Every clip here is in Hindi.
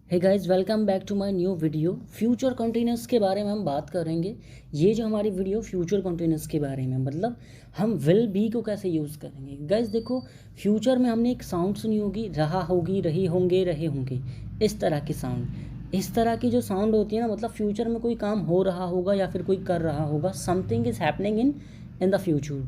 Hey guys, welcome back to my new video. Future continuous के बारे में हम बात करेंगे। ये जो हमारी वीडियो फ्यूचर कंटिन्यूस के बारे में मतलब हम विल बी को कैसे यूज़ करेंगे। गाइस देखो, फ्यूचर में हमने एक साउंड सुनी होगी, रहा होगी, रही होंगे, रहे होंगे, इस तरह की साउंड। इस तरह की जो साउंड होती है ना, मतलब फ्यूचर में कोई काम हो रहा होगा या फिर कोई कर रहा होगा, something is happening in the future,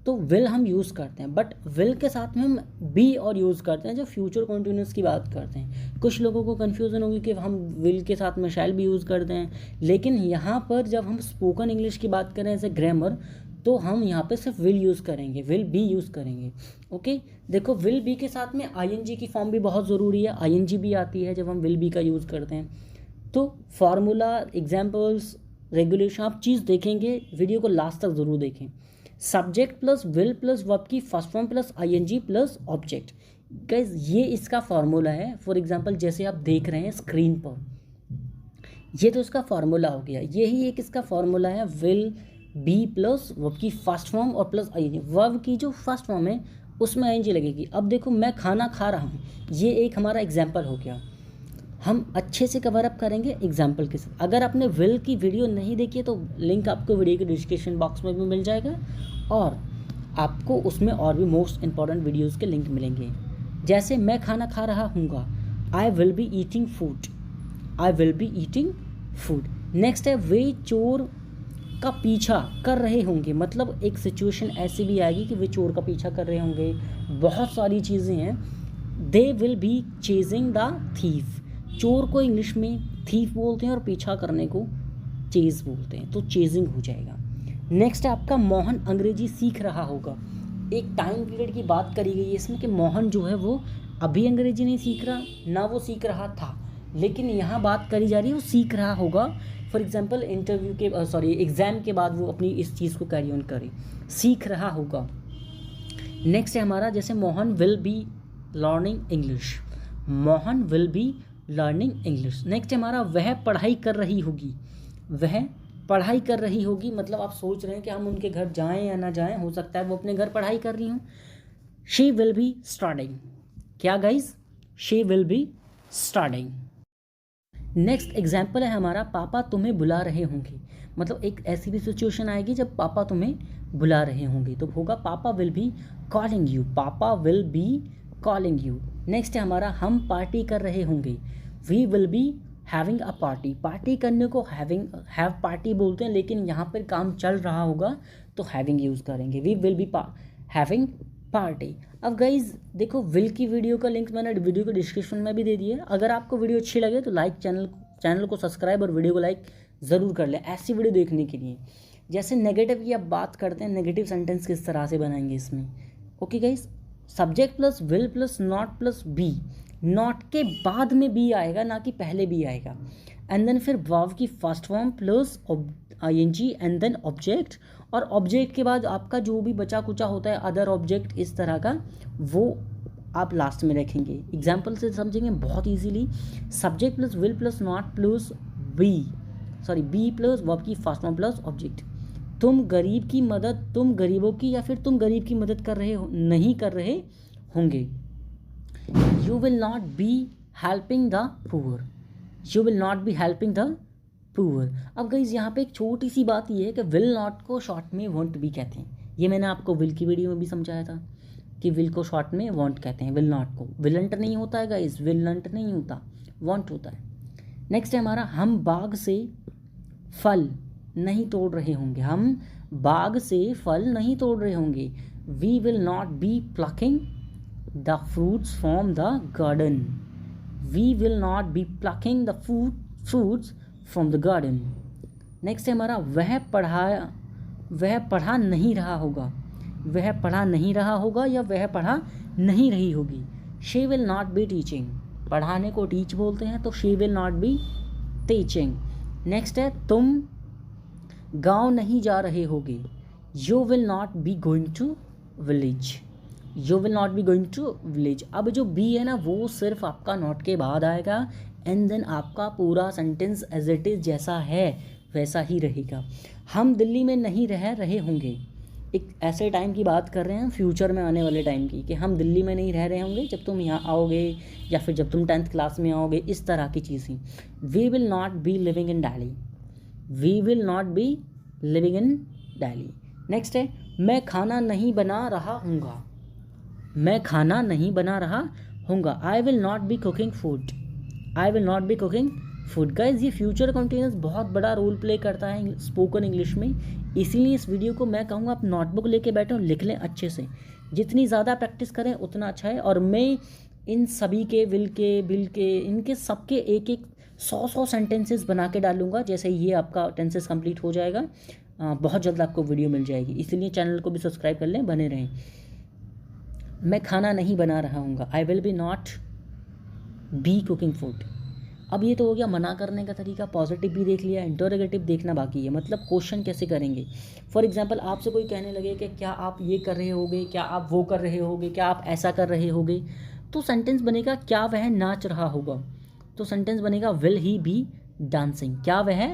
तो विल हम यूज़ करते हैं। बट विल के साथ में हम बी और यूज़ करते हैं जब फ्यूचर कंटिन्यूस की बात करते हैं। कुछ लोगों को कन्फ्यूज़न होगी कि हम विल के साथ में शैल भी यूज़ करते हैं, लेकिन यहाँ पर जब हम स्पोकन इंग्लिश की बात करें एज ए ग्रामर, तो हम यहाँ पे सिर्फ विल यूज़ करेंगे, विल बी यूज़ करेंगे। ओके, देखो विल बी के साथ में आईएनजी की फॉर्म भी बहुत ज़रूरी है। आईएनजी भी आती है जब हम विल बी का यूज़ करते हैं। तो फार्मूला, एग्जाम्पल्स, रेगुलेशन, आप चीज़ देखेंगे, वीडियो को लास्ट तक ज़रूर देखें। Subject plus will plus verb की first form plus ING plus object. Guys ये इसका फार्मूला है। फॉर एग्जांपल जैसे आप देख रहे हैं स्क्रीन पर, ये तो इसका फार्मूला हो गया। यही एक इसका फार्मूला है, विल बी प्लस वर्ब की फर्स्ट फॉर्म और प्लस आईएनजी। वर्ब की जो फर्स्ट फॉर्म है उसमें आईएनजी लगेगी। अब देखो, मैं खाना खा रहा हूँ, ये एक हमारा एग्जाम्पल हो गया। हम अच्छे से कवर अप करेंगे एग्जाम्पल के साथ। अगर आपने विल की वीडियो नहीं देखी है तो लिंक आपको वीडियो के डिस्क्रिप्शन बॉक्स में भी मिल जाएगा, और आपको उसमें और भी मोस्ट इंपॉर्टेंट वीडियोस के लिंक मिलेंगे। जैसे मैं खाना खा रहा हूँगा, I will be eating food, I will be eating food. Next है, वे चोर का पीछा कर रहे होंगे, मतलब एक सिचुएशन ऐसी भी आएगी कि वे चोर का पीछा कर रहे होंगे। बहुत सारी चीज़ें हैं। They will be chasing the thief, चोर को इंग्लिश में थीफ बोलते हैं और पीछा करने को चेज बोलते हैं, तो चेजिंग हो जाएगा। नेक्स्ट है आपका, मोहन अंग्रेजी सीख रहा होगा। एक टाइम पीरियड की बात करी गई है इसमें कि मोहन जो है वो अभी अंग्रेजी नहीं सीख रहा, ना वो सीख रहा था, लेकिन यहाँ बात करी जा रही है वो सीख रहा होगा। फॉर एग्जाम्पल इंटरव्यू के एग्ज़ाम के बाद वो अपनी इस चीज़ को कैरी ऑन करे, सीख रहा होगा। नेक्स्ट है हमारा, जैसे Mohan will be learning English, Mohan will be learning English. Next हमारा, वह पढ़ाई कर रही होगी, वह पढ़ाई कर रही होगी, मतलब आप सोच रहे हैं कि हम उनके घर जाएं या ना जाएं, हो सकता है वो अपने घर पढ़ाई कर रही हूँ। शी विल बी स्टडिंग, क्या guys, she will be studying. Next example है हमारा, पापा तुम्हें बुला रहे होंगे, मतलब एक ऐसी भी सिचुएशन आएगी जब पापा तुम्हें बुला रहे होंगे, तो होगा पापा विल बी कॉलिंग यू, पापा will be calling you. Next है हमारा, हम पार्टी कर रहे होंगे, we will be having a party, party करने को हैव पार्टी बोलते हैं, लेकिन यहाँ पर काम चल रहा होगा तो हैविंग यूज़ करेंगे, we will be having party. अब गाइज देखो, विल की वीडियो का लिंक मैंने वीडियो के डिस्क्रिप्शन में भी दे दिया है। अगर आपको वीडियो अच्छी लगे तो लाइक, चैनल को सब्सक्राइब और वीडियो को लाइक ज़रूर कर लें ऐसी वीडियो देखने के लिए। जैसे नेगेटिव की अब बात करते हैं, नेगेटिव सेंटेंस किस तरह से बनाएंगे इसमें। Okay guys, subject plus will plus not plus be, not के बाद में बी आएगा, ना कि पहले बी आएगा। एंड देन फिर वर्ब की first form plus ING and then object, और ऑब्जेक्ट के बाद आपका जो भी बचा कुचा होता है अदर ऑब्जेक्ट इस तरह का, वो आप लास्ट में रखेंगे। एग्जाम्पल से समझेंगे बहुत easily. Subject plus will plus not plus be plus verb की फर्स्ट फॉर्म प्लस ऑब्जेक्ट। तुम गरीब की मदद, तुम गरीबों की, या फिर तुम गरीब की मदद कर रहे हो, नहीं कर रहे होंगे। You will not be helping the poor, you will not be helping the poor. अब गाइस यहाँ पे एक छोटी सी बात ये है कि विल नॉट को शॉर्ट में वॉन्ट बी कहते हैं। ये मैंने आपको विल की वीडियो में भी समझाया था कि विल को शॉर्ट में वॉन्ट कहते हैं, विल नॉट को। विलंट नहीं होता है गाइस, विलंट नहीं होता, वॉन्ट होता है। नेक्स्ट है हमारा, हम बाग से फल नहीं तोड़ रहे होंगे, हम बाग से फल नहीं तोड़ रहे होंगे। We will not be plucking the fruits from the garden, we will not be plucking the fruits from the garden. Next है हमारा, वह पढ़ा नहीं रहा होगा, वह पढ़ा नहीं रहा होगा या वह पढ़ा नहीं रही होगी। She will not be teaching, पढ़ाने को टीच बोलते हैं, तो she will not be teaching. Next है, तुम गांव नहीं जा रहे होगे, you will not be going to village, you will not be going to village. अब जो बी है ना, वो सिर्फ आपका नॉट के बाद आएगा, एंड देन आपका पूरा सेंटेंस एज इट इज़ जैसा है वैसा ही रहेगा। हम दिल्ली में नहीं रह रहे होंगे, एक ऐसे टाइम की बात कर रहे हैं, फ्यूचर में आने वाले टाइम की, कि हम दिल्ली में नहीं रह रहे होंगे जब तुम यहाँ आओगे या फिर जब तुम 10th क्लास में आओगे, इस तरह की चीज़ें। We will not be living in Delhi, we will not be living in Delhi. Next है मैं खाना नहीं बना रहा हूँगा, मैं खाना नहीं बना रहा हूँगा। I will not be cooking food, I will not be cooking food. Guys ये फ्यूचर कंटिन्यूस बहुत बड़ा रोल प्ले करता है स्पोकन इंग्लिश में, इसीलिए इस वीडियो को मैं कहूँगा आप नोटबुक लेके बैठो, लिख लें अच्छे से, जितनी ज़्यादा प्रैक्टिस करें उतना अच्छा है। और मैं इन सभी के विल के, बिल के, इनके सबके एक एक 100 सेंटेंसेस बना के डालूंगा। जैसे ये आपका टेंसेस कंप्लीट हो जाएगा, बहुत जल्द आपको वीडियो मिल जाएगी, इसीलिए चैनल को भी सब्सक्राइब कर लें, बने रहें। मैं खाना नहीं बना रहा हूँगा, I will be not be cooking food. अब ये तो हो गया मना करने का तरीका, पॉजिटिव भी देख लिया, इंटरोगेटिव देखना बाकी है, मतलब क्वेश्चन कैसे करेंगे। फॉर एग्जांपल आपसे कोई कहने लगे कि क्या आप ये कर रहे होगे, क्या आप वो कर रहे होगे, क्या आप ऐसा कर रहे होगे, तो सेंटेंस बनेगा क्या वह नाच रहा होगा, तो सेंटेंस बनेगा विल ही बी डांसिंग, क्या वह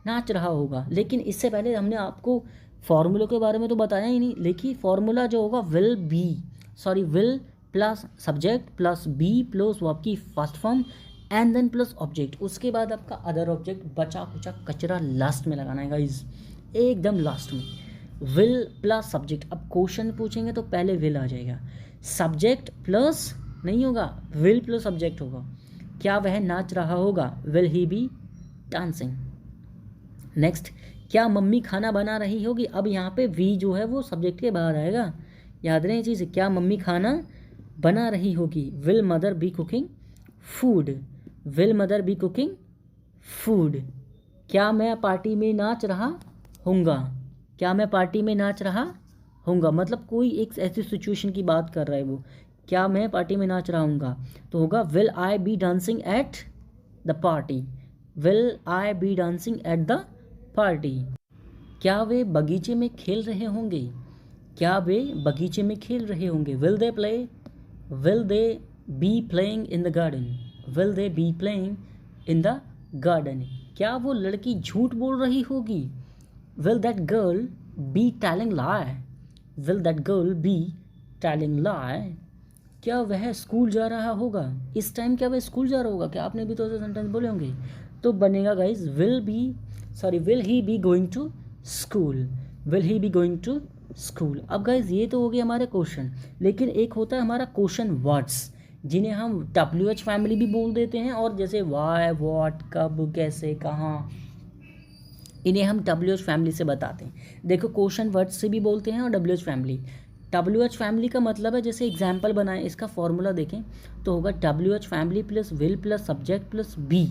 नाच रहा होगा। लेकिन इससे पहले हमने आपको फॉर्मूलों के बारे में तो बताया ही नहीं। देखिए फॉर्मूला जो होगा will plus subject plus be plus verb की first form and then plus object, उसके बाद आपका अदर ऑब्जेक्ट, बचा कुचा कचरा लास्ट में लगाना है गाइस, एकदम लास्ट में। विल प्लस सब्जेक्ट, अब क्वेश्चन पूछेंगे तो पहले विल आ जाएगा, सब्जेक्ट प्लस नहीं होगा, विल प्लस सब्जेक्ट होगा। क्या वह नाच रहा होगा, will he B dancing. Next, क्या मम्मी खाना बना रही होगी। अब यहाँ पे वी जो है वो सब्जेक्ट के बाहर आएगा, याद रहे चीज़, क्या मम्मी खाना बना रही होगी। Will mother be cooking food, will mother be cooking food. क्या मैं पार्टी में नाच रहा हूँगा, क्या मैं पार्टी में नाच रहा हूँगा, मतलब कोई एक ऐसी सिचुएशन की बात कर रहा है वो, क्या मैं पार्टी में नाच रहा हूँगा, तो होगा will I B dancing at the party, will I B dancing at the party. क्या वे बगीचे में खेल रहे होंगे, क्या वे बगीचे में खेल रहे होंगे। Will they play, will they be playing in the garden, will they be playing in the garden. क्या वो लड़की झूठ बोल रही होगी, will that girl be telling lie, will that girl be telling लाई। क्या वह स्कूल जा रहा होगा, इस टाइम क्या वह स्कूल जा रहा होगा, क्या आपने भी तो ऐसे सेंटेंस बोले होंगे, तो बनेगा guys will he be going to school, will he be going to school. अब गाइज ये तो हो गया हमारे क्वेश्चन, लेकिन एक होता है हमारा क्वेश्चन वर्ड्स, जिन्हें हम WH फैमिली भी बोल देते हैं, और जैसे वाई, व्हाट, कब, कैसे, कहाँ, इन्हें हम WH फैमिली से बताते हैं। देखो क्वेश्चन वर्ड्स से भी बोलते हैं और WH फैमिली का मतलब है, जैसे एग्जाम्पल बनाएं, इसका फॉर्मूला देखें तो होगा WH family plus will plus subject plus be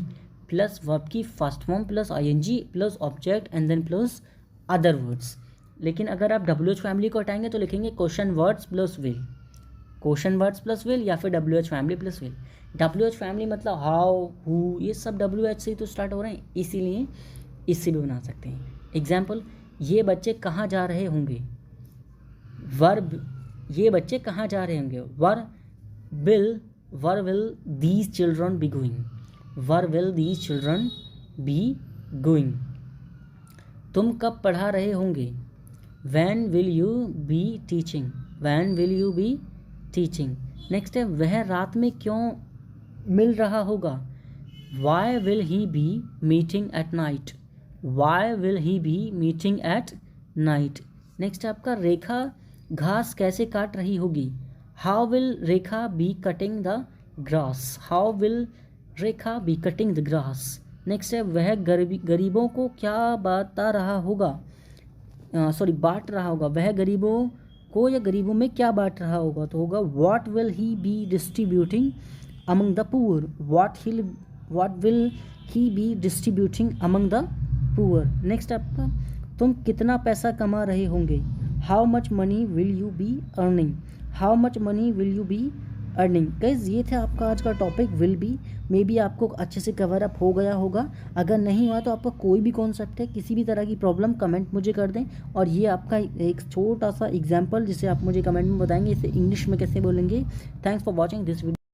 plus verb की first form plus ING plus object and then plus other words. लेकिन अगर आप WH फैमिली को हटाएंगे तो लिखेंगे question words plus will, question words plus will, या फिर WH family plus will. WH family मतलब हाउ, हु, ये सब WH से ही तो स्टार्ट हो रहे हैं, इसीलिए इससे भी बना सकते हैं। एग्जाम्पल, ये बच्चे कहाँ जा रहे होंगे, वर्ब, ये बच्चे कहाँ जा रहे होंगे, where will these children be going, where will these children be going. तुम कब पढ़ा रहे होंगे, when will you be teaching, when will you be teaching. Next है, वह रात में क्यों मिल रहा होगा, why will he be meeting at night, why will he be meeting at night. Next है आपका, रेखा घास कैसे काट रही होगी, how will Rekha be cutting the grass, how will Rekha be cutting the grass. Next है, वह गरीबों को क्या बता रहा होगा, बांट रहा होगा, वह गरीबों को या गरीबों में क्या बांट रहा होगा, तो होगा what will he be distributing among the poor, what will he be distributing among the poor. Next आपका, तुम कितना पैसा कमा रहे होंगे, how much money will you be earning, how much money will you be earning. Guys ये था आपका आज का topic will be, may be आपको अच्छे से कवर अप हो गया होगा। अगर नहीं हुआ तो आपका कोई भी कॉन्सेप्ट है, किसी भी तरह की प्रॉब्लम कमेंट मुझे कर दें, और ये आपका एक छोटा सा एग्जाम्पल जिसे आप मुझे कमेंट में बताएंगे इसे इंग्लिश में कैसे बोलेंगे। Thanks for watching this video.